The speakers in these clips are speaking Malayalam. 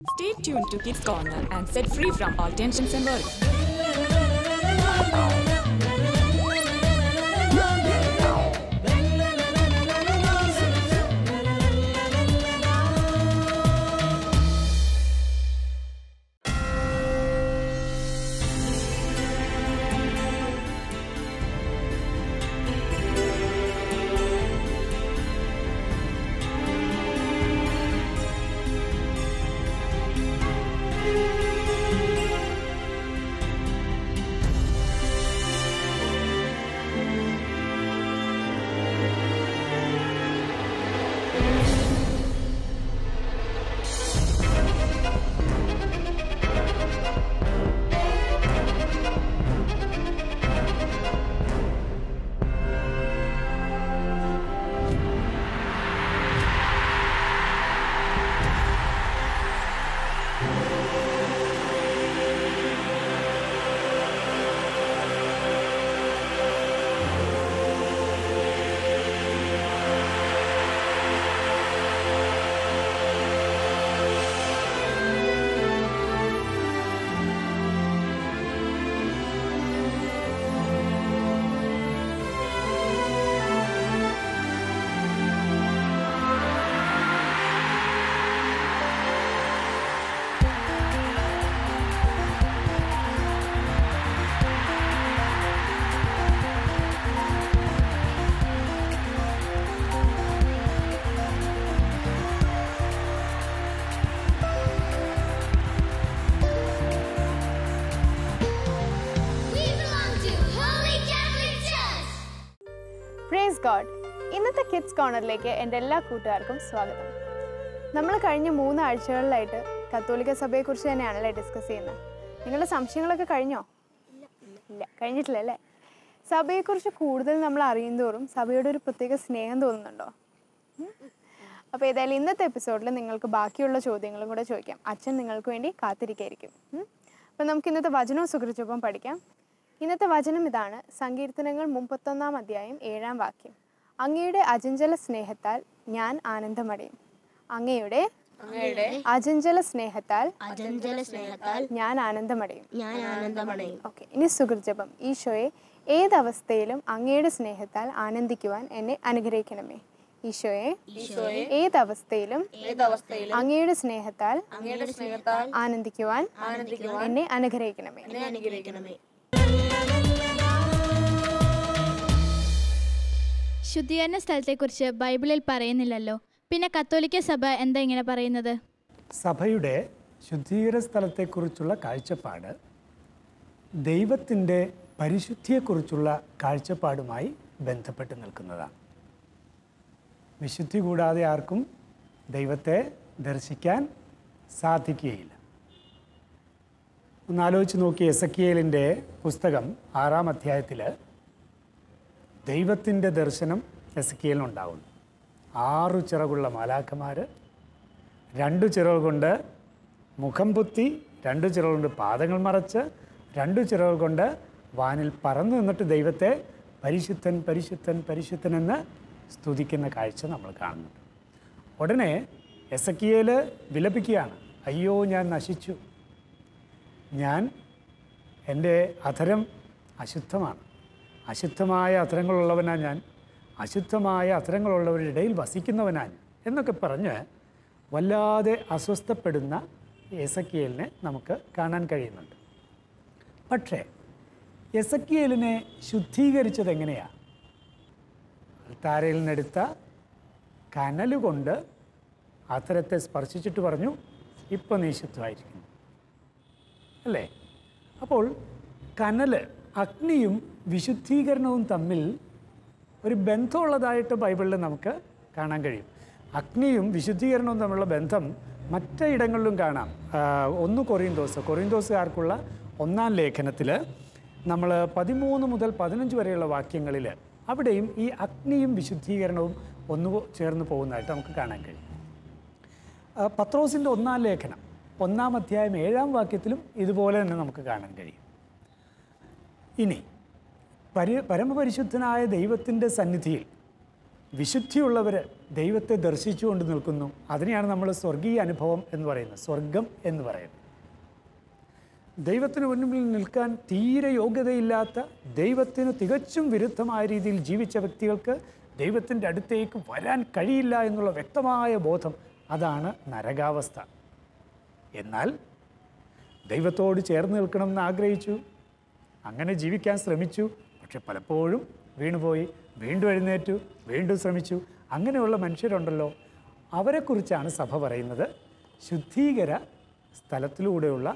Stay tuned to Kids Corner and set free from all tensions and worries. Praise God. ഇന്നത്തെ കിഡ്സ് കോർണറിലേക്ക് എൻ്റെ എല്ലാ കൂട്ടുകാർക്കും സ്വാഗതം. നമ്മൾ കഴിഞ്ഞ 3 ആഴ്ചകളിലായിട്ട് കത്തോലിക്ക സഭയെക്കുറിച്ച് തന്നെയാണല്ലേ ഡിസ്കസ് ചെയ്യുന്നത്. നിങ്ങളുടെ സംശയങ്ങളൊക്കെ കഴിഞ്ഞോ? ഇല്ല, കഴിഞ്ഞിട്ടില്ല അല്ലേ? സഭയെക്കുറിച്ച് കൂടുതൽ നമ്മൾ അറിയുന്തോറും സഭയോട് ഒരു പ്രത്യേക സ്നേഹം തോന്നുന്നുണ്ടോ? അപ്പോൾ ഏതായാലും ഇന്നത്തെ എപ്പിസോഡിൽ നിങ്ങൾക്ക് ബാക്കിയുള്ള ചോദ്യങ്ങളും കൂടെ ചോദിക്കാം. അച്ഛൻ നിങ്ങൾക്ക് വേണ്ടി കാത്തിരിക്കായിരിക്കും. അപ്പോൾ നമുക്ക് ഇന്നത്തെ വചനവും സുഹൃത്തുക്കം പഠിക്കാം. ഇന്നത്തെ വചനം ഇതാണ്. സങ്കീർത്തനങ്ങൾ 31-ാം അധ്യായം 7-ാം വാക്യം. അങ്ങയുടെ അചഞ്ചല സ്നേഹത്താൽ ഞാൻ ആനന്ദമടയും. അങ്ങയുടെ അചഞ്ചല സ്നേഹത്താൽ ഞാൻ ആനന്ദമടയും. ഓക്കെ, ഇനി സുഹൃജപം. ഈശോയെ, ഏതവസ്ഥയിലും അങ്ങയുടെ സ്നേഹത്താൽ ആനന്ദിക്കുവാൻ എന്നെ അനുഗ്രഹിക്കണമേ. ഈശോയെ, ഏതവസ്ഥയിലും അങ്ങയുടെ സ്നേഹത്താൽ ആനന്ദിക്കുവാൻ എന്നെ അനുഗ്രഹിക്കണമേ. ശുദ്ധീകരണ സ്ഥലത്തെക്കുറിച്ച് ബൈബിളിൽ പറയുന്നില്ലല്ലോ, പിന്നെ കത്തോലിക്ക സഭ എന്താ ഇങ്ങനെ പറയുന്നത്? സഭയുടെ ശുദ്ധീകരണ സ്ഥലത്തെക്കുറിച്ചുള്ള കാഴ്ചപ്പാട് ദൈവത്തിൻ്റെ പരിശുദ്ധിയെക്കുറിച്ചുള്ള കാഴ്ചപ്പാടുമായി ബന്ധപ്പെട്ട് നിൽക്കുന്നതാണ്. വിശുദ്ധി കൂടാതെ ആർക്കും ദൈവത്തെ ദർശിക്കാൻ സാധിക്കുകയില്ല. ഒന്നാലോചിച്ച് നോക്കി, എസക്കിയേലിൻ്റെ പുസ്തകം 6-ാം അധ്യായത്തിൽ ദൈവത്തിൻ്റെ ദർശനം എസക്കിയേലിനുണ്ടാവുന്നു. 6 ചിറകുള്ള മാലാഖമാർ, 2 ചിറകുകൾ കൊണ്ട് മുഖം പൊത്തി, 2 ചിറകുകൾ കൊണ്ട് പാദങ്ങൾ മറച്ച്, 2 ചിറകുകൾ കൊണ്ട് വാനിൽ പറന്നു നിന്നിട്ട് ദൈവത്തെ പരിശുദ്ധൻ പരിശുദ്ധൻ പരിശുദ്ധൻ എന്ന് സ്തുതിക്കുന്ന കാഴ്ച നമ്മൾ കാണുന്നുണ്ട്. ഉടനെ എസക്കിയേൽ വിലപിക്കുകയാണ്. അയ്യോ, ഞാൻ നശിച്ചു, എൻ്റെ അധരം അശുദ്ധമാണ്, അശുദ്ധമായ അധരങ്ങളുള്ളവനാണ് ഞാൻ, അശുദ്ധമായ അധരങ്ങളുള്ളവരുടെ ഇടയിൽ വസിക്കുന്നവനാണ് എന്നൊക്കെ പറഞ്ഞ് വല്ലാതെ അസ്വസ്ഥപ്പെടുന്ന എസക്കിയേലിനെ നമുക്ക് കാണാൻ കഴിയുന്നുണ്ട്. പക്ഷേ എസക്കിയേലിനെ ശുദ്ധീകരിച്ചത് എങ്ങനെയാണ്? അൽത്താരയിൽ നിന്നെടുത്ത കനലുകൊണ്ട് അധരത്തെ സ്പർശിച്ചിട്ട് പറഞ്ഞു, ഇപ്പം നീ ശുദ്ധമായിരിക്കുന്നു അല്ലേ? അപ്പോൾ കനൽ, അഗ്നിയും വിശുദ്ധീകരണവും തമ്മിൽ ഒരു ബന്ധമുള്ളതായിട്ട് ബൈബിളിൽ നമുക്ക് കാണാൻ കഴിയും. അഗ്നിയും വിശുദ്ധീകരണവും തമ്മിലുള്ള ബന്ധം മറ്റിടങ്ങളിലും കാണാം. 1 കൊറിന്തോസുകാർക്കുള്ള 1-ാം ലേഖനത്തിൽ നമ്മൾ 13 മുതൽ 15 വരെയുള്ള വാക്യങ്ങളിൽ അവിടെയും ഈ അഗ്നിയും വിശുദ്ധീകരണവും ഒന്നു ചേർന്ന് പോകുന്നതായിട്ട് നമുക്ക് കാണാൻ കഴിയും. പത്രോസിൻ്റെ 1-ാം ലേഖനം 1-ാം അധ്യായം 7-ാം വാക്യത്തിലും ഇതുപോലെ തന്നെ നമുക്ക് കാണാൻ കഴിയും. ഇനി പരമപരിശുദ്ധനായ ദൈവത്തിൻ്റെ സന്നിധിയിൽ വിശുദ്ധിയുള്ളവർ ദൈവത്തെ ദർശിച്ചുകൊണ്ട് നിൽക്കുന്നു. അതിനെയാണ് നമ്മൾ സ്വർഗീയ അനുഭവം എന്ന് പറയുന്നത്, സ്വർഗം എന്ന് പറയുന്നത്. ദൈവത്തിന് മുന്നിൽ നിൽക്കാൻ തീരെ യോഗ്യതയില്ലാത്ത, ദൈവത്തിന് തികച്ചും വിരുദ്ധമായ രീതിയിൽ ജീവിച്ച വ്യക്തികൾക്ക് ദൈവത്തിൻ്റെ അടുത്തേക്ക് വരാൻ കഴിയില്ല എന്നുള്ള വ്യക്തമായ ബോധം, അതാണ് നരകാവസ്ഥ. എന്നാൽ ദൈവത്തോട് ചേർന്ന് നിൽക്കണമെന്ന് ആഗ്രഹിച്ചു, അങ്ങനെ ജീവിക്കാൻ ശ്രമിച്ചു, പക്ഷെ പലപ്പോഴും വീണുപോയി, വീണ്ടും എഴുന്നേറ്റു, വീണ്ടും ശ്രമിച്ചു. അങ്ങനെയുള്ള മനുഷ്യരുണ്ടല്ലോ, അവരെക്കുറിച്ചാണ് സഭ പറയുന്നത്. ശുദ്ധീകര സ്ഥലത്തിലൂടെയുള്ള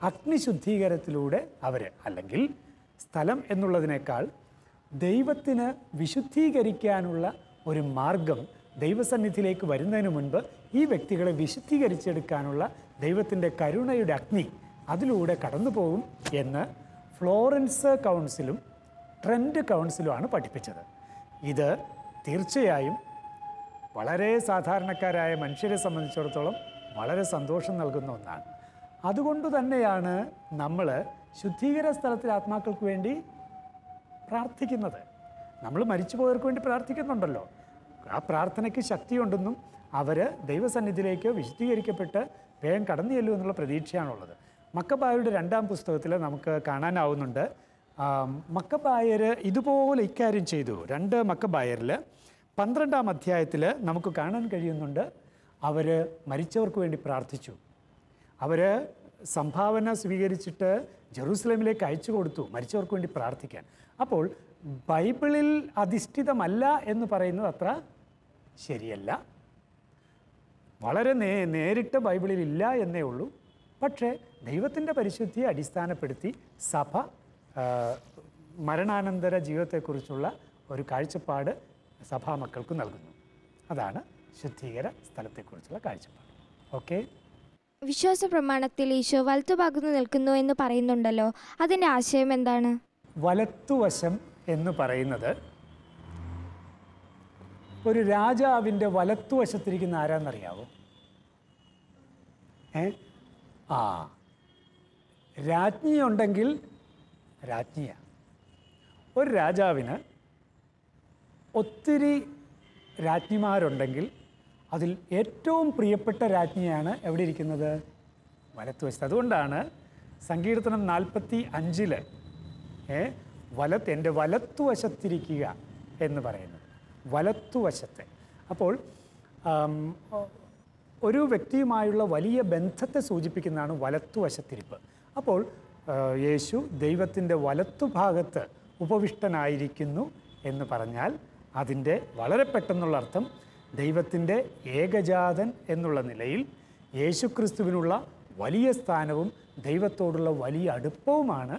അഗ്നിശുദ്ധീകരത്തിലൂടെ അവർ, അല്ലെങ്കിൽ സ്ഥലം എന്നുള്ളതിനേക്കാൾ ദൈവത്തിന് വിശുദ്ധീകരിക്കാനുള്ള ഒരു മാർഗം, ദൈവസന്നിധിയിലേക്ക് വരുന്നതിന് മുൻപ് ഈ വ്യക്തികളെ വിശുദ്ധീകരിച്ചെടുക്കാനുള്ള ദൈവത്തിൻ്റെ കരുണയുടെ അഗ്നി അതിലൂടെ കടന്നു പോകും എന്ന് ഫ്ലോറൻസ് കൗൺസിലും ട്രെൻഡ് കൗൺസിലുമാണ് പഠിപ്പിച്ചത്. ഇത് തീർച്ചയായും വളരെ സാധാരണക്കാരായ മനുഷ്യരെ സംബന്ധിച്ചിടത്തോളം വളരെ സന്തോഷം നൽകുന്ന ഒന്നാണ്. അതുകൊണ്ട് തന്നെയാണ് നമ്മൾ ശുദ്ധീകര സ്ഥലത്തിൽ ആത്മാക്കൾക്ക് വേണ്ടി പ്രാർത്ഥിക്കുന്നത്. നമ്മൾ മരിച്ചുപോയവർക്ക് വേണ്ടി പ്രാർത്ഥിക്കുന്നുണ്ടല്ലോ. ആ പ്രാർത്ഥനയ്ക്ക് ശക്തിയുണ്ടെന്നും അവർ ദൈവസന്നിധിയിലേക്ക് വിശുദ്ധീകരിക്കപ്പെട്ട് വേഗം കടന്നു ചെല്ലും എന്നുള്ള പ്രതീക്ഷയാണുള്ളത്. മക്കബായരുടെ 2-ാം പുസ്തകത്തിൽ നമുക്ക് കാണാനാവുന്നുണ്ട്, മക്കബായർ ഇതുപോലെ ഇക്കാര്യം ചെയ്തു. 2 മക്കബായരിൽ 12-ാം അധ്യായത്തിൽ നമുക്ക് കാണാൻ കഴിയുന്നുണ്ട്, അവർ മരിച്ചവർക്ക് വേണ്ടി പ്രാർത്ഥിച്ചു. അവർ സംഭാവന സ്വീകരിച്ചിട്ട് ജെറൂസലേമിലേക്ക് അയച്ചു കൊടുത്തു മരിച്ചവർക്ക് വേണ്ടി പ്രാർത്ഥിക്കാൻ. അപ്പോൾ ബൈബിളിൽ അധിഷ്ഠിതമല്ല എന്ന് പറയുന്നത് അത്ര ശരിയല്ല. വളരെ നേരിട്ട് ബൈബിളിൽ ഇല്ല എന്നേ ഉള്ളൂ. പക്ഷേ ദൈവത്തിൻ്റെ പരിശുദ്ധിയെ അടിസ്ഥാനപ്പെടുത്തി സഭ മരണാനന്തര ജീവിതത്തെക്കുറിച്ചുള്ള ഒരു കാഴ്ചപ്പാട് സഭാമക്കൾക്ക് നൽകുന്നു. അതാണ് ശുദ്ധീകര സ്ഥലത്തെക്കുറിച്ചുള്ള കാഴ്ചപ്പാട്. ഓക്കെ. വിശ്വാസ പ്രമാണത്തിൽ ഈശോ വലത്തുഭാഗത്ത് നിൽക്കുന്നു എന്ന് പറയുന്നുണ്ടല്ലോ, അതിൻ്റെ ആശയം എന്താണ്? വലത്തുവശം എന്ന് പറയുന്നത് ഒരു രാജാവിൻ്റെ വലത്തുവശത്തിരിക്കുന്ന ആരാന്നറിയാവോ? രാജ്ഞിയുണ്ടെങ്കിൽ രാജ്ഞിയാണ്. ഒരു രാജാവിന് ഒത്തിരി രാജ്ഞിമാരുണ്ടെങ്കിൽ അതിൽ ഏറ്റവും പ്രിയപ്പെട്ട രാജ്ഞിയാണ് എവിടെ ഇരിക്കുന്നത്? വലത്തുവശത്ത്. അതുകൊണ്ടാണ് സങ്കീർത്തനം 45 എൻ്റെ വലത്തുവശത്തിരിക്കുക എന്ന് പറയുന്നത്, വലത്തുവശത്തെ. അപ്പോൾ ഒരു വ്യക്തിയുമായുള്ള വലിയ ബന്ധത്തെ സൂചിപ്പിക്കുന്നതാണ് വലത്തുവശത്തിരിപ്പ്. അപ്പോൾ യേശു ദൈവത്തിൻ്റെ വലത്തുഭാഗത്ത് ഉപവിഷ്ടനായിരിക്കുന്നു എന്ന് പറഞ്ഞാൽ അതിൻ്റെ വളരെ പെട്ടെന്നുള്ള അർത്ഥം ദൈവത്തിൻ്റെ ഏകജാതൻ എന്നുള്ള നിലയിൽ യേശുക്രിസ്തുവിനുള്ള വലിയ സ്ഥാനവും ദൈവത്തോടുള്ള വലിയ അടുപ്പവുമാണ്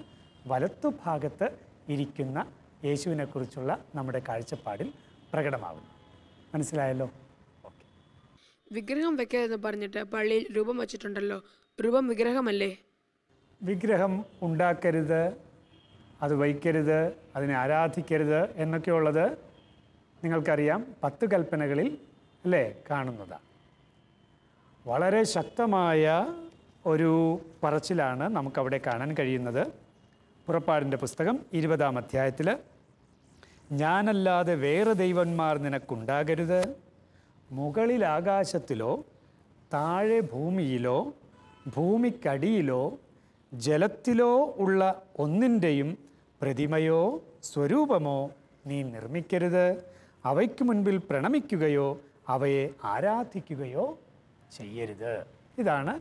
വലത്തുഭാഗത്ത് ഇരിക്കുന്ന യേശുവിനെക്കുറിച്ചുള്ള നമ്മുടെ കാഴ്ചപ്പാടിൽ പ്രകടമാകുന്നു. മനസ്സിലായല്ലോ? ഓക്കെ. വിഗ്രഹം വെക്കരുതെന്ന് പറഞ്ഞിട്ട് പള്ളിയിൽ രൂപം വച്ചിട്ടുണ്ടല്ലോ, രൂപം വിഗ്രഹമല്ലേ? വിഗ്രഹം ഉണ്ടാക്കരുത്, അത് വയ്ക്കരുത്, അതിനെ ആരാധിക്കരുത് എന്നൊക്കെയുള്ളത് നിങ്ങൾക്കറിയാം, 10 കൽപ്പനകളിൽ അല്ലേ കാണുന്നതാണ്. വളരെ ശക്തമായ ഒരു പറച്ചിലാണ് നമുക്കവിടെ കാണാൻ കഴിയുന്നത്. പുറപ്പാടിൻ്റെ പുസ്തകം 20-ാം അധ്യായത്തിൽ, ഞാനല്ലാതെ വേറെ ദൈവന്മാർ നിനക്കുണ്ടാകരുത്, മുകളിൽ ആകാശത്തിലോ താഴെ ഭൂമിയിലോ ഭൂമിക്കടിയിലോ ജലത്തിലോ ഉള്ള ഒന്നിൻ്റെയും പ്രതിമയോ സ്വരൂപമോ നീ നിർമ്മിക്കരുത്, അവയ്ക്ക് മുൻപിൽ പ്രണമിക്കുകയോ അവയെ ആരാധിക്കുകയോ ചെയ്യരുത്. ഇതാണ്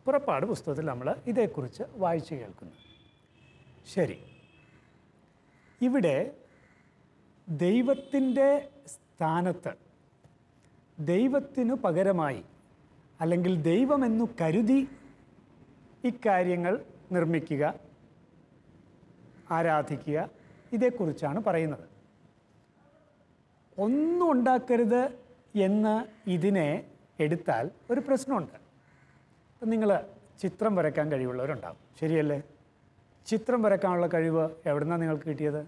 പുറപ്പാട് പുസ്തകത്തിൽ നമ്മൾ ഇതേക്കുറിച്ച് വായിച്ചു കേൾക്കുന്നത്. ശരി, ഇവിടെ ദൈവത്തിൻ്റെ സ്ഥാനത്ത് ദൈവത്തിനു പകരമായി അല്ലെങ്കിൽ ദൈവമെന്നു കരുതി ഇക്കാര്യങ്ങൾ നിർമ്മിക്കുക, ആരാധിക്കുക, ഇതേക്കുറിച്ചാണ് പറയുന്നത്. ഒന്നും ഉണ്ടാക്കരുത് എന്ന് ഇതിനെ എടുത്താൽ ഒരു പ്രശ്നമുണ്ട്. അപ്പം നിങ്ങൾ ചിത്രം വരയ്ക്കാൻ കഴിവുള്ളവരുണ്ടാവും, ശരിയല്ലേ? ചിത്രം വരയ്ക്കാനുള്ള കഴിവ് എവിടെ നിന്നാണ് നിങ്ങൾക്ക് കിട്ടിയത്?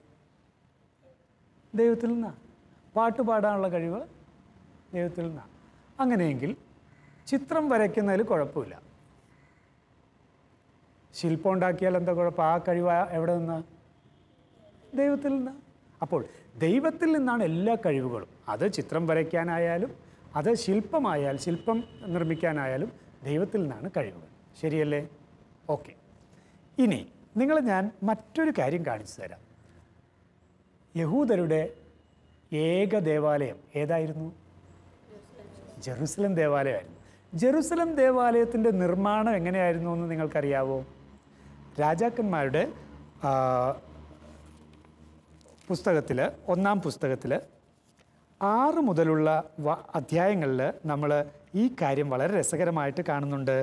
ദൈവത്തിൽ നിന്നാണ്. പാട്ട് പാടാനുള്ള കഴിവ് ദൈവത്തിൽ നിന്നാണ്. അങ്ങനെയെങ്കിൽ ചിത്രം വരയ്ക്കുന്നതിൽ കുഴപ്പമില്ല. ശില്പം ഉണ്ടാക്കിയാൽ എന്താ കുഴപ്പം? ആ കഴിവ് എവിടെ നിന്ന്? ദൈവത്തിൽ നിന്ന്. അപ്പോൾ ദൈവത്തിൽ നിന്നാണ് എല്ലാ കഴിവുകളും. അത് ചിത്രം വരയ്ക്കാനായാലും അത് ശില്പം നിർമ്മിക്കാനായാലും ദൈവത്തിൽ നിന്നാണ് കഴിവുകൾ. ശരിയല്ലേ? ഓക്കെ. ഇനി ഞാൻ മറ്റൊരു കാര്യം കാണിച്ചു തരാം. യഹൂദരുടെ ഏക ദേവാലയം ഏതായിരുന്നു? ജെറുസലം ദേവാലയമായിരുന്നു. ജെറുസലം ദേവാലയത്തിൻ്റെ നിർമ്മാണം എങ്ങനെയായിരുന്നു എന്ന് നിങ്ങൾക്കറിയാവോ? രാജാക്കന്മാരുടെ പുസ്തകത്തിൽ, 1-ാം പുസ്തകത്തിൽ 6 മുതലുള്ള അധ്യായങ്ങളിൽ നമ്മൾ ഈ കാര്യം വളരെ രസകരമായിട്ട് കാണുന്നുണ്ട്.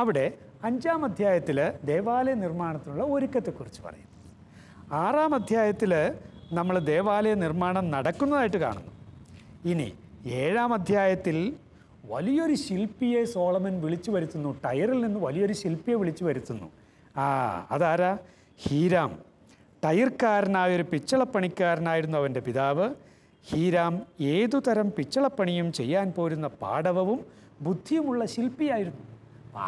അവിടെ 5-ാം അധ്യായത്തിൽ ദേവാലയ നിർമ്മാണത്തിനുള്ള ഒരുക്കത്തെക്കുറിച്ച് പറയും. 6-ാം അധ്യായത്തിൽ നമ്മൾ ദേവാലയ നിർമ്മാണം നടക്കുന്നതായിട്ട് കാണുന്നു. ഇനി 7-ാം അധ്യായത്തിൽ വലിയൊരു ശില്പിയെ സോളമൻ വിളിച്ചു വരുത്തുന്നു. ടയറിൽ നിന്ന് വലിയൊരു ശില്പിയെ വിളിച്ചു വരുത്തുന്നു. അതാരാ? ഹീരാം. ടയർക്കാരനായൊരു പിച്ചളപ്പണിക്കാരനായിരുന്നു അവൻ്റെ പിതാവ്. ഹീരാം ഏതുതരം പിച്ചളപ്പണിയും ചെയ്യാൻ പോരുന്ന പാടവവും ബുദ്ധിയുമുള്ള ശില്പിയായിരുന്നു.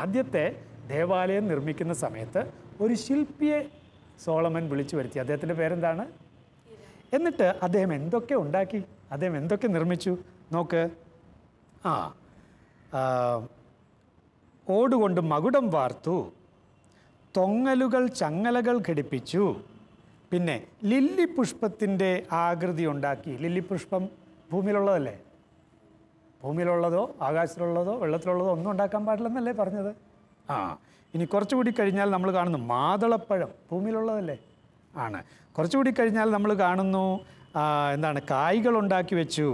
ആദ്യത്തെ ദേവാലയം നിർമ്മിക്കുന്ന സമയത്ത് ഒരു ശില്പിയെ സോളമൻ വിളിച്ചു വരുത്തി. അദ്ദേഹത്തിൻ്റെ പേരെന്താണ്? എന്നിട്ട് അദ്ദേഹം എന്തൊക്കെ ഉണ്ടാക്കി, അദ്ദേഹം എന്തൊക്കെ നിർമ്മിച്ചു നോക്ക്. ഓടുകൊണ്ട് മകുടം വാർത്തു, തൊങ്ങലുകൾ ചങ്ങലകൾ ഘടിപ്പിച്ചു, പിന്നെ ലില്ലി പുഷ്പത്തിൻ്റെ ആകൃതി ഉണ്ടാക്കി. ലില്ലി പുഷ്പം ഭൂമിയിലുള്ളതല്ലേ? ഭൂമിയിലുള്ളതോ ആകാശത്തിലുള്ളതോ വെള്ളത്തിലുള്ളതോ ഒന്നും ഉണ്ടാക്കാൻ പാടില്ലെന്നല്ലേ പറഞ്ഞത്? ഇനി കുറച്ചുകൂടി കഴിഞ്ഞാൽ നമ്മൾ കാണുന്നു മാതളപ്പഴം. ഭൂമിയിലുള്ളതല്ലേ? ആണ്. കുറച്ചുകൂടി കഴിഞ്ഞാൽ നമ്മൾ കാണുന്നു കായ്കൾ ഉണ്ടാക്കി വെച്ചു.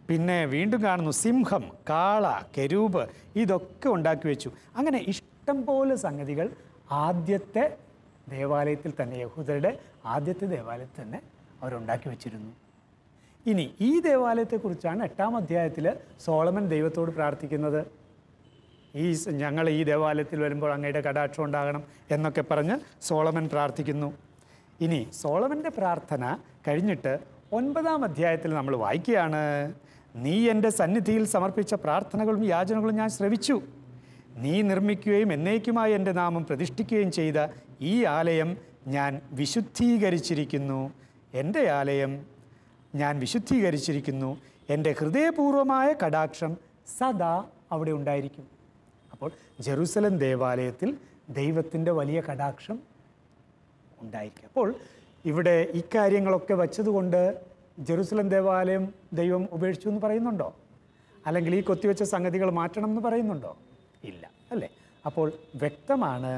പിന്നെ വീണ്ടും കാണുന്നു സിംഹം, കാള, കെരൂബ്, ഇതൊക്കെ ഉണ്ടാക്കി വെച്ചു. അങ്ങനെ ഇഷ്ടം പോലെ സംഗതികൾ ആദ്യത്തെ ദേവാലയത്തിൽ തന്നെ, യഹൂദരുടെ ആദ്യത്തെ ദേവാലയത്തിൽ തന്നെ അവരുണ്ടാക്കി വെച്ചിരുന്നു. ഇനി ഈ ദേവാലയത്തെക്കുറിച്ചാണ് 8-ാം അധ്യായത്തിൽ സോളമൻ ദൈവത്തോട് പ്രാർത്ഥിക്കുന്നത്. ഞങ്ങൾ ഈ ദേവാലയത്തിൽ വരുമ്പോൾ അങ്ങയുടെ കടാക്ഷം ഉണ്ടാകണം എന്നൊക്കെ പറഞ്ഞ് സോളമൻ പ്രാർത്ഥിക്കുന്നു. ഇനി സോളമൻ്റെ പ്രാർത്ഥന കഴിഞ്ഞിട്ട് 9-ാം അധ്യായത്തിൽ നമ്മൾ വായിക്കുകയാണ്, നീ എൻ്റെ സന്നിധിയിൽ സമർപ്പിച്ച പ്രാർത്ഥനകളും യാചനകളും ഞാൻ ശ്രവിച്ചു. നീ നിർമ്മിക്കുകയും എന്നേക്കുമായി എൻ്റെ നാമം പ്രതിഷ്ഠിക്കുകയും ചെയ്ത ഈ ആലയം ഞാൻ വിശുദ്ധീകരിച്ചിരിക്കുന്നു. എൻ്റെ ആലയം ഞാൻ വിശുദ്ധീകരിച്ചിരിക്കുന്നു. എൻ്റെ ഹൃദയപൂർവമായ കടാക്ഷം സദാ അവിടെ ഉണ്ടായിരിക്കും. അപ്പോൾ ജെറുസലം ദേവാലയത്തിൽ ദൈവത്തിൻ്റെ വലിയ കടാക്ഷം ഉണ്ടായിരിക്കും. അപ്പോൾ ഇവിടെ ഇക്കാര്യങ്ങളൊക്കെ വച്ചതുകൊണ്ട് ജെറുസലം ദേവാലയം ദൈവം ഉപേക്ഷിച്ചു എന്ന് പറയുന്നുണ്ടോ? അല്ലെങ്കിൽ ഈ കൊത്തിവെച്ച സംഗതികൾ മാറ്റണം എന്ന് പറയുന്നുണ്ടോ? ഇല്ല, അല്ലേ? അപ്പോൾ വ്യക്തമാണ്,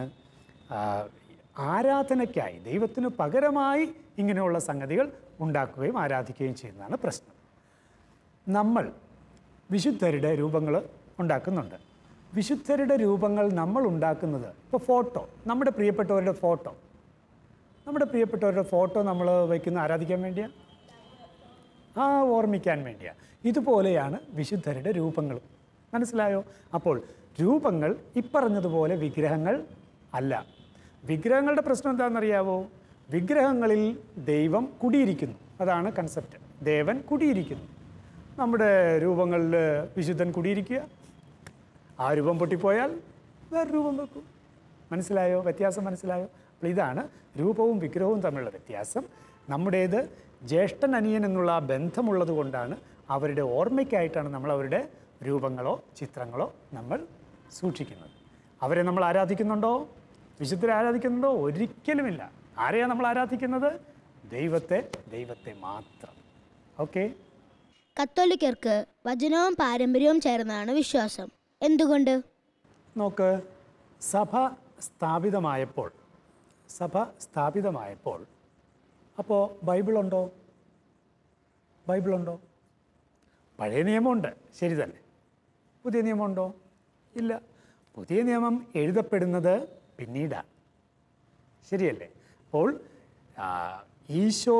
ആരാധനയ്ക്കായി ദൈവത്തിന് പകരമായി ഇങ്ങനെയുള്ള സംഗതികൾ ഉണ്ടാക്കുകയും ആരാധിക്കുകയും ചെയ്യുന്നതാണ് പ്രശ്നം. നമ്മൾ വിശുദ്ധരുടെ രൂപങ്ങൾ ഉണ്ടാക്കുന്നുണ്ട്. വിശുദ്ധരുടെ രൂപങ്ങൾ നമ്മൾ ഉണ്ടാക്കുന്നത്, ഇപ്പോൾ ഫോട്ടോ, നമ്മുടെ പ്രിയപ്പെട്ടവരുടെ ഫോട്ടോ നമ്മൾ വയ്ക്കുന്ന ആരാധിക്കാൻ വേണ്ടിയാണ്, ഓർമ്മിക്കാൻ വേണ്ടിയാണ്. ഇതുപോലെയാണ് വിശുദ്ധരുടെ രൂപങ്ങൾ. മനസ്സിലായോ? അപ്പോൾ രൂപങ്ങൾ ഇപ്പറഞ്ഞതുപോലെ വിഗ്രഹങ്ങൾ അല്ല. വിഗ്രഹങ്ങളുടെ പ്രശ്നം എന്താണെന്നറിയാവോ? വിഗ്രഹങ്ങളിൽ ദൈവം കുടിയിരിക്കുന്നു. അതാണ് കൺസെപ്റ്റ്. ദേവൻ കുടിയിരിക്കുന്നു. നമ്മുടെ രൂപങ്ങളിൽ വിശുദ്ധൻ കുടിയിരിക്കുക. ആ രൂപം പൊട്ടിപ്പോയാൽ വേറെ രൂപം വെക്കും. മനസ്സിലായോ? വ്യത്യാസം മനസ്സിലായോ? അപ്പോൾ ഇതാണ് രൂപവും വിഗ്രഹവും തമ്മിലുള്ള വ്യത്യാസം. നമ്മുടേത് ജ്യേഷ്ഠൻ അനിയൻ എന്നുള്ള ബന്ധമുള്ളത് കൊണ്ടാണ്, അവരുടെ ഓർമ്മയ്ക്കായിട്ടാണ് നമ്മൾ അവരുടെ രൂപങ്ങളോ ചിത്രങ്ങളോ നമ്മൾ സൂക്ഷിക്കുന്നത്. അവരെ നമ്മൾ ആരാധിക്കുന്നുണ്ടോ? വിശുദ്ധരെ ആരാധിക്കുന്നുണ്ടോ? ഒരിക്കലുമില്ല. ആരെയാണ് നമ്മൾ ആരാധിക്കുന്നത്? ദൈവത്തെ മാത്രം. ഓക്കെ. കത്തോലിക്കർക്ക് വചനവും പാരമ്പര്യവും ചേർന്നാണ് വിശ്വാസം. എന്തുകൊണ്ട്? നോക്ക്, സഭ സ്ഥാപിതമായപ്പോൾ അപ്പോൾ ബൈബിളുണ്ടോ? പഴയ നിയമമുണ്ട്, ശരി തന്നെ. പുതിയ നിയമമുണ്ടോ? ഇല്ല. പുതിയ നിയമം എഴുതപ്പെടുന്നത് പിന്നീടാണ്, ശരിയല്ലേ? അപ്പോൾ ഈശോ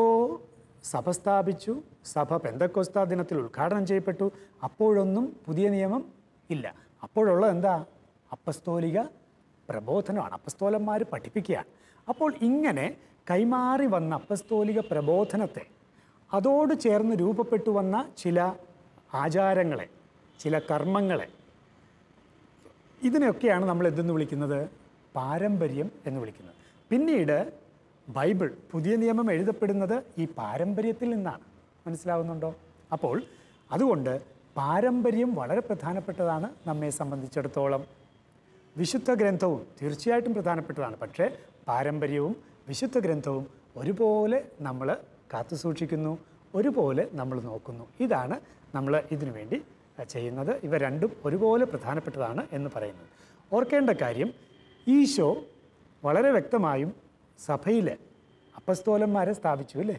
സഭ സ്ഥാപിച്ചു, സഭ പെന്തക്കോസ്താ ദിനത്തിൽ ഉദ്ഘാടനം ചെയ്യപ്പെട്ടു. അപ്പോഴൊന്നും പുതിയ നിയമം ഇല്ല. അപ്പോഴുള്ളത് എന്താ? അപ്പസ്തോലിക പ്രബോധനമാണ്. അപ്പസ്തോലന്മാർ പഠിപ്പിക്കുകയാണ്. അപ്പോൾ ഇങ്ങനെ കൈമാറി വന്ന അപ്പസ്തോലിക പ്രബോധനത്തെ, അതോട് ചേർന്ന് രൂപപ്പെട്ടു വന്ന ചില ആചാരങ്ങളെ, ചില കർമ്മങ്ങളെ, ഇതിനെയൊക്കെയാണ് നമ്മൾ എന്തെന്ന് വിളിക്കുന്നത്? പാരമ്പര്യം എന്ന് വിളിക്കുന്നത്. പിന്നീട് ബൈബിൾ പുതിയ നിയമം എഴുതപ്പെടുന്നത് ഈ പാരമ്പര്യത്തിൽ നിന്നാണ്. മനസ്സിലാവുന്നുണ്ടോ? അപ്പോൾ അതുകൊണ്ട് പാരമ്പര്യം വളരെ പ്രധാനപ്പെട്ടതാണ് നമ്മെ സംബന്ധിച്ചിടത്തോളം. വിശുദ്ധ ഗ്രന്ഥവും തീർച്ചയായിട്ടും പ്രധാനപ്പെട്ടതാണ്. പക്ഷേ പാരമ്പര്യവും വിശുദ്ധ ഗ്രന്ഥവും ഒരുപോലെ നമ്മൾ കാത്തു സൂക്ഷിക്കുന്നു, ഒരുപോലെ നമ്മൾ നോക്കുന്നു. ഇതാണ് നമ്മൾ ഇതിനു വേണ്ടി ചെയ്യുന്നത്. ഇവ രണ്ടും ഒരുപോലെ പ്രധാനപ്പെട്ടതാണ് എന്ന് പറയുന്നത്. ഓർക്കേണ്ട കാര്യം, ഈശോ വളരെ വ്യക്തമായും സഭയിൽ അപ്പസ്തോലന്മാരെ സ്ഥാപിച്ചു, അല്ലേ?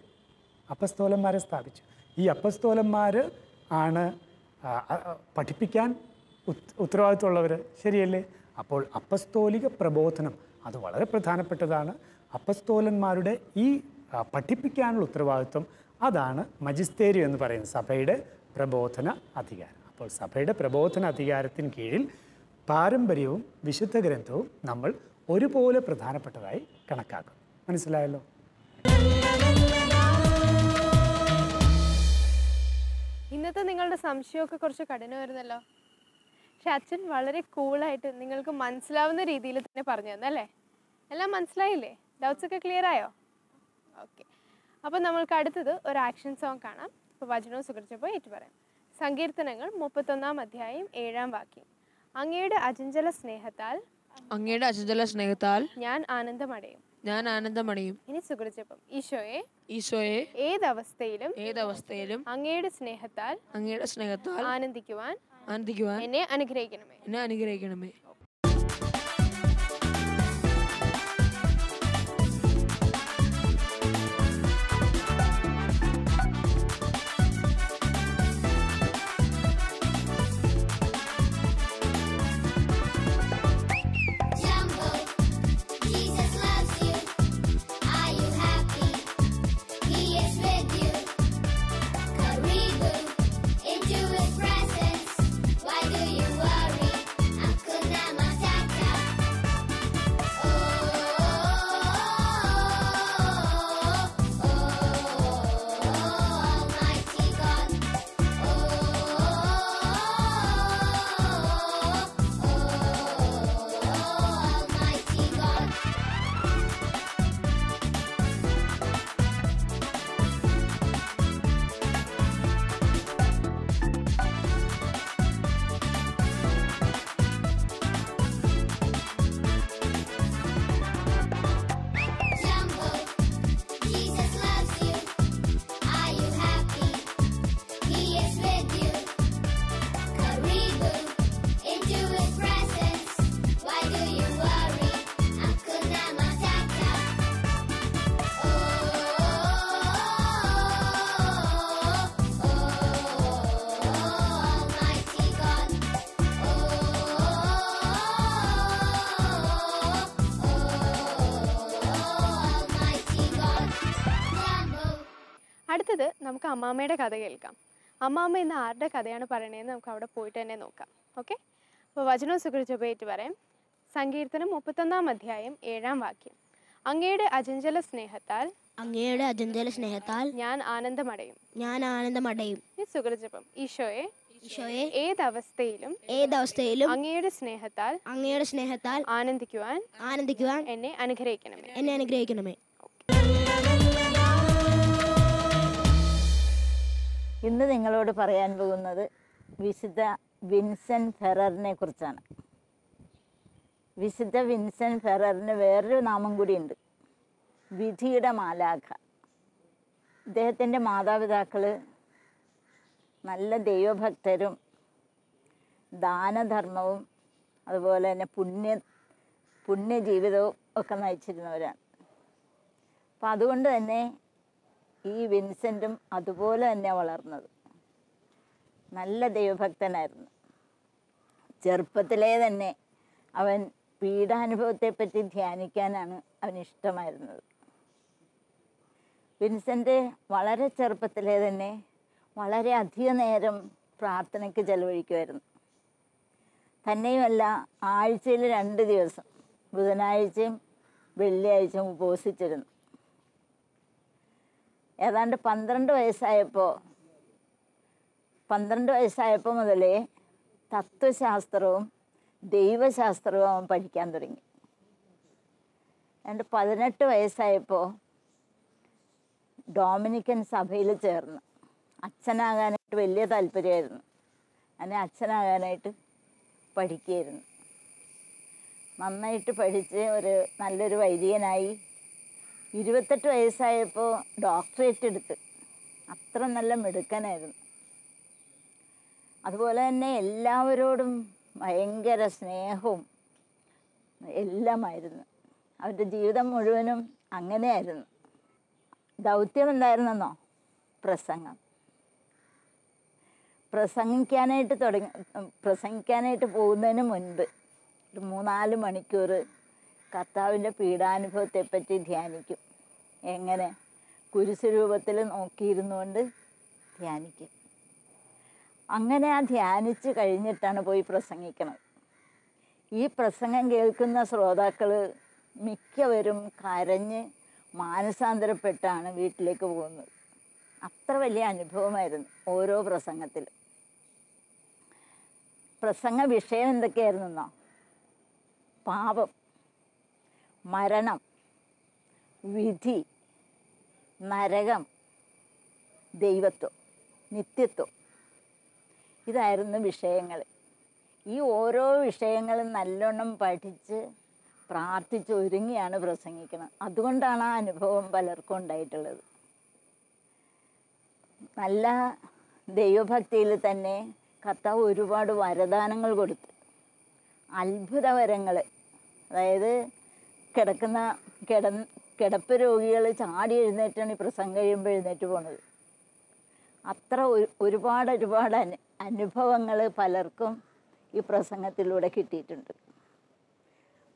അപ്പസ്തോലന്മാരെ സ്ഥാപിച്ചു. ഈ അപ്പസ്തോലന്മാർ ആണ് പഠിപ്പിക്കാൻ ഉത്തരവാദിത്തമുള്ളവർ, ശരിയല്ലേ? അപ്പോൾ അപ്പസ്തോലിക പ്രബോധനം അത് വളരെ പ്രധാനപ്പെട്ടതാണ്. അപ്പസ്തോലന്മാരുടെ ഈ പഠിപ്പിക്കാനുള്ള ഉത്തരവാദിത്വം അതാണ് മജിസ്തേരിയം എന്ന് പറയുന്നത്, സഭയുടെ പ്രബോധന അധികാരം. അപ്പോൾ സഭയുടെ പ്രബോധന അധികാരത്തിന് കീഴിൽ പാരമ്പര്യവും വിശുദ്ധ ഗ്രന്ഥവും നമ്മൾ ഒരുപോലെ പ്രധാനപ്പെട്ടതായി കണക്കാക്കും. മനസ്സിലായല്ലോ? ഇന്നത്തെ നിങ്ങളുടെ സംശയമൊക്കെ കുറച്ച് കഠിനമായിരുന്നല്ലോ. പക്ഷെ അച്ഛൻ വളരെ കൂളായിട്ട് നിങ്ങൾക്ക് മനസ്സിലാവുന്ന രീതിയിൽ തന്നെ പറഞ്ഞു തന്നല്ലേ? എല്ലാം മനസ്സിലായില്ലേ? ഡൗട്ട്സ് ഒക്കെ ക്ലിയർ ആയോ? ഓക്കെ. അപ്പോൾ നമ്മൾക്ക് അടുത്തത് ഒരു ആക്ഷൻ സോങ് കാണാം. ഇപ്പോൾ വചനവും സുഹൃച്ചപ്പോൾ ഏറ്റു പറയാം. സങ്കീർത്തനങ്ങൾ 31 അധ്യായം 7 വാക്യം. അങ്ങയുടെ അചഞ്ചല സ്നേഹത്താൽ ഞാൻ ആനന്ദമടയും. ഇനി സുഹൃച്ചപ്പം, ഈശോയെ ഏതവസ്ഥയിലും അങ്ങയുടെ സ്നേഹത്താൽ ആനന്ദിക്കുവാൻ എന്നെ അനുഗ്രഹിക്കണമേ. അടുത്തത് നമുക്ക് അമ്മാമ്മയുടെ കഥ കേൾക്കാം. അമ്മാമ്മ ഇന്ന് ആരുടെ കഥയാണ് പറയണതെന്ന് നമുക്ക് അവിടെ പോയിട്ട് തന്നെ നോക്കാം. ഓക്കെ. അപ്പോൾ വചനവും സുഹൃച്ചപ്പേറ്റ് പറയാം. സങ്കീർത്തനം 31 അധ്യായം 7 വാക്യം. അങ്ങയുടെ അചഞ്ചല സ്നേഹത്താൽ ഞാൻ ആനന്ദമടയും. ഈ സുഹൃച്ചപ്പം, ഈശോയെ ഏതവസ്ഥയിലും അങ്ങയുടെ സ്നേഹത്താൽ ആനന്ദിക്കുവാൻ എന്നെ അനുഗ്രഹിക്കണമേ. ഇന്ന് നിങ്ങളോട് പറയാൻ പോകുന്നത് വിശുദ്ധ വിൻസെൻ്റ് ഫെററിനെ കുറിച്ചാണ്. വിശുദ്ധ വിൻസെൻ്റ് ഫെററിന് വേറൊരു നാമം കൂടിയുണ്ട്, വിധിയുടെ മാലാഖ. ഇദ്ദേഹത്തിൻ്റെ മാതാപിതാക്കൾ നല്ല ദൈവഭക്തരും ദാനധർമ്മവും അതുപോലെ തന്നെ പുണ്യജീവിതവും ഒക്കെ നയിച്ചിരുന്നവരാണ്. അപ്പം അതുകൊണ്ട് തന്നെ ഈ വിൻസെൻറ്റും അതുപോലെ തന്നെ വളർന്നത്. നല്ല ദൈവഭക്തനായിരുന്നു. ചെറുപ്പത്തിലേ തന്നെ അവൻ പീഡാനുഭവത്തെപ്പറ്റി ധ്യാനിക്കാനാണ് അവനിഷ്ടമായിരുന്നത്. വിൻസെൻ്റ് വളരെ ചെറുപ്പത്തിലേ തന്നെ വളരെ അധിക നേരം പ്രാർത്ഥനയ്ക്ക് ചെലവഴിക്കുമായിരുന്നു. തന്നെയുമല്ല, ആഴ്ചയിൽ 2 ദിവസം ബുധനാഴ്ചയും വെള്ളിയാഴ്ചയും ഉപവസിച്ചിരുന്നു. ഏതാണ്ട് 12 വയസ്സായപ്പോൾ മുതലേ തത്വശാസ്ത്രവും ദൈവശാസ്ത്രവും അവൻ പഠിക്കാൻ തുടങ്ങി. എൻ്റെ 18 വയസ്സായപ്പോൾ ഡൊമിനിക്കൻ സഭയിൽ ചേർന്നു. അച്ഛനാകാനായിട്ട് വലിയ താല്പര്യമായിരുന്നു. അങ്ങനെ അച്ഛനാകാനായിട്ട് പഠിക്കുകയായിരുന്നു. നന്നായിട്ട് പഠിച്ച് നല്ലൊരു വൈദികനായി. 28 വയസ്സായപ്പോൾ ഡോക്ടറേറ്റ് എടുത്ത്. അത്ര നല്ല മിടുക്കനായിരുന്നു. അതുപോലെ തന്നെ എല്ലാവരോടും ഭയങ്കര സ്നേഹവും എല്ലാമായിരുന്നു. അവരുടെ ജീവിതം മുഴുവനും അങ്ങനെയായിരുന്നു. ദൗത്യം എന്തായിരുന്നെന്നോ? പ്രസംഗം. പ്രസംഗിക്കാനായിട്ട് പോകുന്നതിന് മുൻപ് ഒരു 3-4 മണിക്കൂർ കർത്താവിൻ്റെ പീഡാനുഭവത്തെപ്പറ്റി ധ്യാനിക്കും. എങ്ങനെ? കുരിശ് രൂപത്തിൽ നോക്കിയിരുന്നുകൊണ്ട് ധ്യാനിക്കും. അങ്ങനെ ആ ധ്യാനിച്ച് കഴിഞ്ഞിട്ടാണ് പോയി പ്രസംഗിക്കുന്നത്. ഈ പ്രസംഗം കേൾക്കുന്ന ശ്രോതാക്കൾ മിക്കവരും കരഞ്ഞ് മാനസാന്തരപ്പെട്ടാണ് വീട്ടിലേക്ക് പോകുന്നത്. അത്ര വലിയ അനുഭവമായിരുന്നു ഓരോ പ്രസംഗത്തിലും. പ്രസംഗ വിഷയം എന്തൊക്കെയായിരുന്നെന്നോ? പാപം, മരണം, വിധി, നരകം, ദൈവത്വം, നിത്യത്വം. ഇതായിരുന്നു വിഷയങ്ങൾ. ഈ ഓരോ വിഷയങ്ങളും നല്ലോണം പഠിച്ച് പ്രാർത്ഥിച്ച് ഒരുങ്ങിയാണ് പ്രസംഗിക്കുന്നത്. അതുകൊണ്ടാണ് ആ അനുഭവം പലർക്കും ഉണ്ടായിട്ടുള്ളത്. നല്ല ദൈവഭക്തിയിൽ തന്നെ കർത്താവ് ഒരുപാട് വരദാനങ്ങൾ കൊടുത്തു. അത്ഭുത വരങ്ങൾ. അതായത് കിടപ്പ് രോഗികൾ ചാടി എഴുന്നേറ്റാണ് ഈ പ്രസംഗം കഴിയുമ്പോൾ എഴുന്നേറ്റ് പോണത്. അത്ര ഒരുപാട് അനുഭവങ്ങൾ പലർക്കും ഈ പ്രസംഗത്തിലൂടെ കിട്ടിയിട്ടുണ്ട്.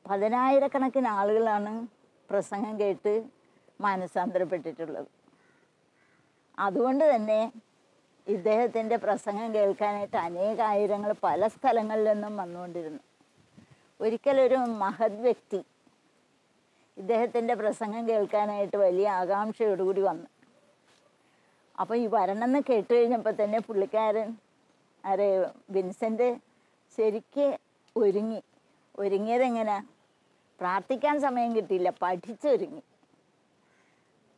10,000-കണക്കിന് ആളുകളാണ് പ്രസംഗം കേട്ട് മാനസാന്തരപ്പെട്ടിട്ടുള്ളത്. അതുകൊണ്ട് തന്നെ ഇദ്ദേഹത്തിൻ്റെ പ്രസംഗം കേൾക്കാനായിട്ട് അനേകായിരങ്ങൾ പല സ്ഥലങ്ങളിൽ നിന്നും വന്നുകൊണ്ടിരുന്നു. ഒരിക്കലൊരു മഹത് വ്യക്തി ഇദ്ദേഹത്തിൻ്റെ പ്രസംഗം കേൾക്കാനായിട്ട് വലിയ ആകാംക്ഷയോടുകൂടി വന്നു. അപ്പോൾ ഈ വരണമെന്ന് കേട്ട് കഴിഞ്ഞപ്പോൾ തന്നെ പുള്ളിക്കാരൻ വിൻസെൻ്റ് ശരിക്ക് ഒരുങ്ങിയതെങ്ങനെയാ? പ്രാർത്ഥിക്കാൻ സമയം കിട്ടിയില്ല, പഠിച്ചൊരുങ്ങി.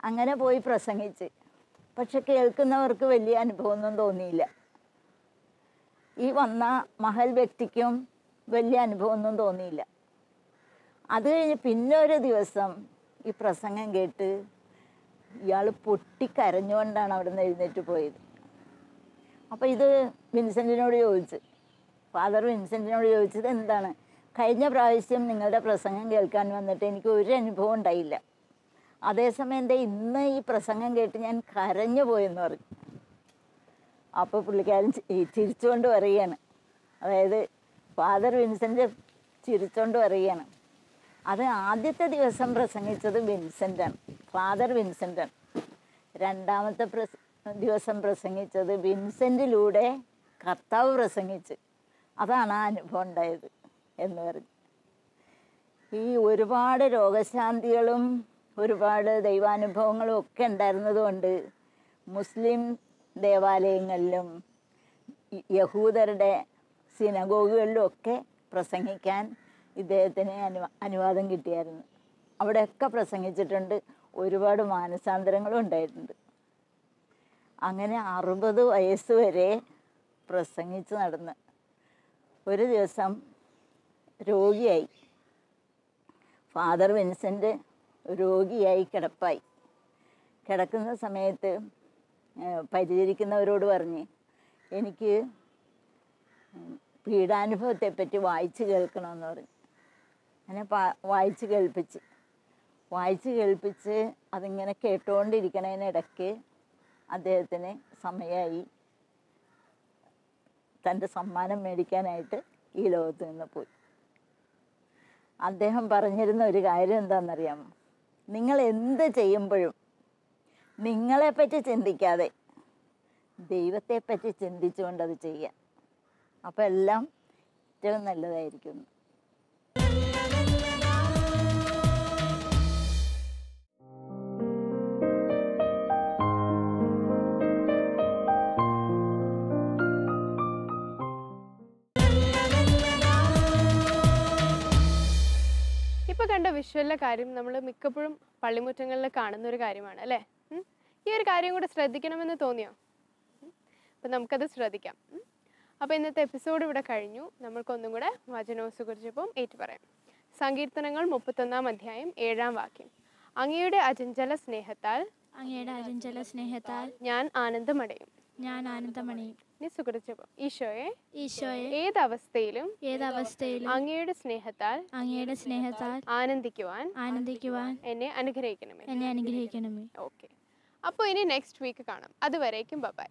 അങ്ങനെ പോയി പ്രസംഗിച്ച്. പക്ഷെ കേൾക്കുന്നവർക്ക് വലിയ അനുഭവമൊന്നും തോന്നിയില്ല. ഈ വന്ന മഹൽ വ്യക്തിക്കും വലിയ അനുഭവമൊന്നും തോന്നിയില്ല. അത് കഴിഞ്ഞ് പിന്നെ ഒരു ദിവസം ഈ പ്രസംഗം കേട്ട് ഇയാൾ പൊട്ടിക്കരഞ്ഞുകൊണ്ടാണ് അവിടെ നിന്ന് എഴുന്നേറ്റ് പോയത്. അപ്പോൾ ഇത് വിൻസെൻറ്റിനോട് ചോദിച്ചു. ഫാദർ വിൻസെൻറ്റിനോട് ചോദിച്ചത് എന്താണ്? കഴിഞ്ഞ പ്രാവശ്യം നിങ്ങളുടെ പ്രസംഗം കേൾക്കാൻ വന്നിട്ട് എനിക്ക് ഒരു അനുഭവം ഉണ്ടായില്ല. അതേസമയം ഇന്ന് ഈ പ്രസംഗം കേട്ട് ഞാൻ കരഞ്ഞു പോയെന്ന് പറഞ്ഞു. അപ്പോൾ പുള്ളിക്കാരൻ ചിരിച്ചുകൊണ്ട് പറയുകയാണ്. അതായത് ഫാദർ വിൻസെൻ്റ് ചിരിച്ചുകൊണ്ട് പറയുകയാണ്, അത് ആദ്യത്തെ ദിവസം പ്രസംഗിച്ചത് വിൻസെൻ്റാണ്, ഫാദർ വിൻസെൻ്റാണ്. രണ്ടാമത്തെ ദിവസം പ്രസംഗിച്ചത് വിൻസെൻറ്റിലൂടെ കർത്താവ് പ്രസംഗിച്ച്. അതാണ് ആ അനുഭവം ഉണ്ടായത് എന്ന് പറഞ്ഞു. ഈ ഒരുപാട് രോഗശാന്തികളും ഒരുപാട് ദൈവാനുഭവങ്ങളും ഒക്കെ ഉണ്ടായിരുന്നതുകൊണ്ട് മുസ്ലിം ദേവാലയങ്ങളിലും യഹൂദരുടെ സിനഗോഗുകളിലും ഒക്കെ പ്രസംഗിക്കാൻ ഇദ്ദേഹത്തിന് അനുവാദം കിട്ടിയായിരുന്നു. അവിടെയൊക്കെ പ്രസംഗിച്ചിട്ടുണ്ട്. ഒരുപാട് മാനസാന്തരങ്ങളും ഉണ്ടായിട്ടുണ്ട്. അങ്ങനെ 60 വയസ്സ് വരെ പ്രസംഗിച്ച് നടന്ന് ഒരു ദിവസം രോഗിയായി. ഫാദർ വിൻസെൻ്റ് രോഗിയായി കിടപ്പായി. കിടക്കുന്ന സമയത്ത് പരിചരിക്കുന്നവരോട് പറഞ്ഞ്, എനിക്ക് പീഡാനുഭവത്തെപ്പറ്റി വായിച്ച് കേൾക്കണമെന്ന് പറഞ്ഞു. അങ്ങനെ വായിച്ച് കേൾപ്പിച്ച് അതിങ്ങനെ കേട്ടുകൊണ്ടിരിക്കണതിനിടയ്ക്ക് അദ്ദേഹത്തിന് സമയമായി തൻ്റെ സമ്മാനം മേടിക്കാനായിട്ട് ഈ ലോകത്ത് നിന്ന് പോയി. അദ്ദേഹം പറഞ്ഞിരുന്ന ഒരു കാര്യം എന്താണെന്നറിയാമോ? നിങ്ങൾ എന്ത് ചെയ്യുമ്പോഴും നിങ്ങളെപ്പറ്റി ചിന്തിക്കാതെ ദൈവത്തെപ്പറ്റി ചിന്തിച്ചുകൊണ്ട് അത് ചെയ്യാം. അപ്പോൾ എല്ലാം ഏറ്റവും നല്ലതായിരിക്കും. കണ്ട വിഷ്വലിലെ കാര്യം നമ്മൾ മിക്കപ്പോഴും പള്ളിമുറ്റങ്ങളിൽ കാണുന്ന ഒരു കാര്യമാണ് അല്ലേ? ഈ ഒരു കാര്യം കൂടെ ശ്രദ്ധിക്കണമെന്ന് തോന്നിയോ? അപ്പം നമുക്കത് ശ്രദ്ധിക്കാം. അപ്പോൾ ഇന്നത്തെ എപ്പിസോഡ് ഇവിടെ കഴിഞ്ഞു. നമ്മൾക്കൊന്നും കൂടെ വചനവും സുകുറിച്ചപ്പം ഏറ്റുപറയാം. സങ്കീർത്തനങ്ങൾ 31-ാം അധ്യായം 7-ാം വാക്യം. അങ്ങയുടെ അചഞ്ചല സ്നേഹത്താൽ ഞാൻ ആനന്ദമടയും. ഇനി സുകുറിച്ചപ്പം ഈശോയെ ഏതവസ്ഥയിലും അങ്ങയുടെ സ്നേഹത്താൽ ആനന്ദിക്കുവാൻ എന്നെ അനുഗ്രഹിക്കണമേ. ഓക്കെ, അപ്പോൾ ഇനി നെക്സ്റ്റ് വീക്ക് കാണാം. അതുവരേക്കും ബൈ.